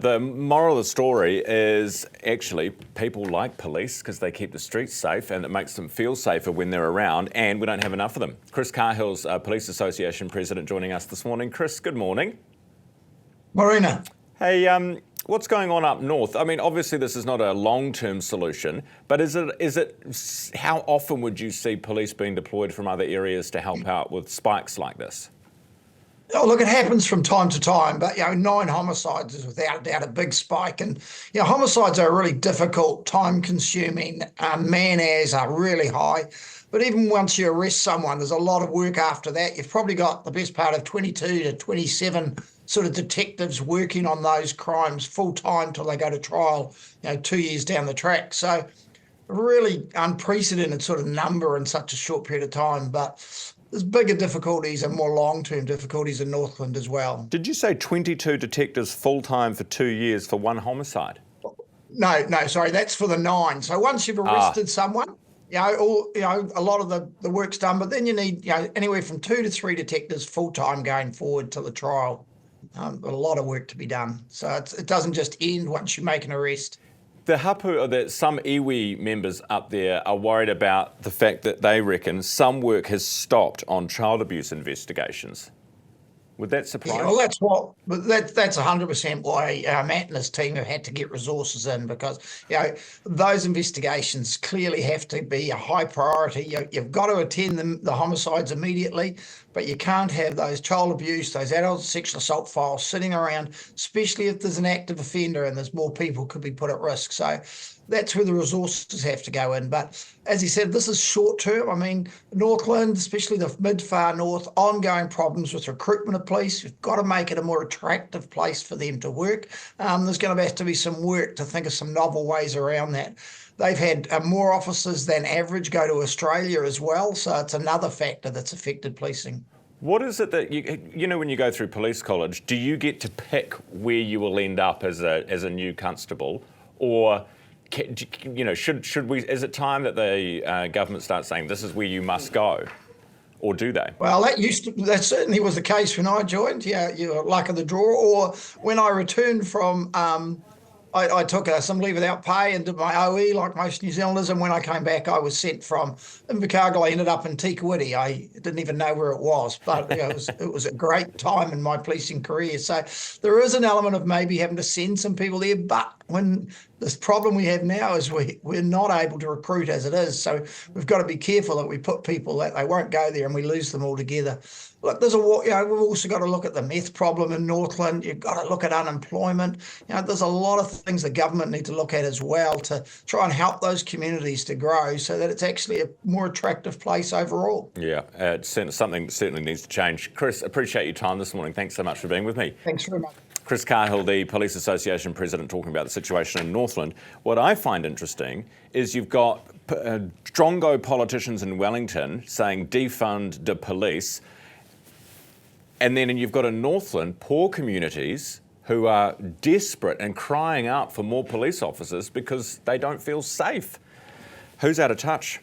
The moral of the story is actually people like police because they keep the streets safe and it makes them feel safer when they're around, and we don't have enough of them. Chris Cahill's Police Association president joining us this morning. Chris, good morning. Marina. Hey, what's going on up north? I mean, obviously this is not a long-term solution, but how often would you see police being deployed from other areas to help out with spikes like this? Oh, look, it happens from time to time, but 9 homicides is without a doubt a big spike. And homicides are really difficult, time-consuming. Man-hours are really high. But even once you arrest someone, there's a lot of work after that. You've probably got the best part of 22 to 27 sort of detectives working on those crimes full-time till they go to trial, 2 years down the track. So really unprecedented sort of number in such a short period of time. But there's bigger difficulties and more long-term difficulties in Northland as well. Did you say 22 detectives full-time for 2 years for one homicide? No, sorry, that's for the 9. So once you've arrested someone, a lot of the work's done, but then you need anywhere from 2 to 3 detectives full-time going forward to the trial. A lot of work to be done. So it doesn't just end once you make an arrest. The hapu, or that some iwi members up there are worried about the fact that they reckon some work has stopped on child abuse investigations. Would that surprise you? Well, that's 100% why Matt and his team have had to get resources in, because those investigations clearly have to be a high priority. You've got to attend the homicides immediately, but you can't have those child abuse, those adult sexual assault files sitting around, especially if there's an active offender and there's more people could be put at risk. So that's where the resources have to go in. But as he said, this is short term. I mean, Northland, especially the mid-far north, ongoing problems with recruitment of police. You've got to make it a more attractive place for them to work. There's going to have to be some work to think of some novel ways around that. They've had more officers than average go to Australia as well, so it's another factor that's affected policing. What is it that when you go through police college, do you get to pick where you will end up as a new constable, or should we? Is it time that the government starts saying this is where you must go, or do they? Well, that certainly was the case when I joined. Yeah, you were luck of the draw. Or when I returned from, I took some leave without pay and did my OE like most New Zealanders. And when I came back, I was sent from Invercargill. I ended up in Tikawiti. I didn't even know where it was, but it was a great time in my policing career. So there is an element of maybe having to send some people there, but when this problem we have now is we're not able to recruit as it is. So we've got to be careful that we put people that they won't go there and we lose them altogether. Look, we've also got to look at the meth problem in Northland. You've got to look at unemployment. There's a lot of things the government need to look at as well to try and help those communities to grow so that it's actually a more attractive place overall. Yeah, it's something that certainly needs to change. Chris, appreciate your time this morning. Thanks so much for being with me. Thanks very much. Chris Cahill, the Police Association president, talking about the situation in Northland. What I find interesting is you've got strongo politicians in Wellington saying defund the police, and then you've got in Northland poor communities who are desperate and crying out for more police officers because they don't feel safe. Who's out of touch?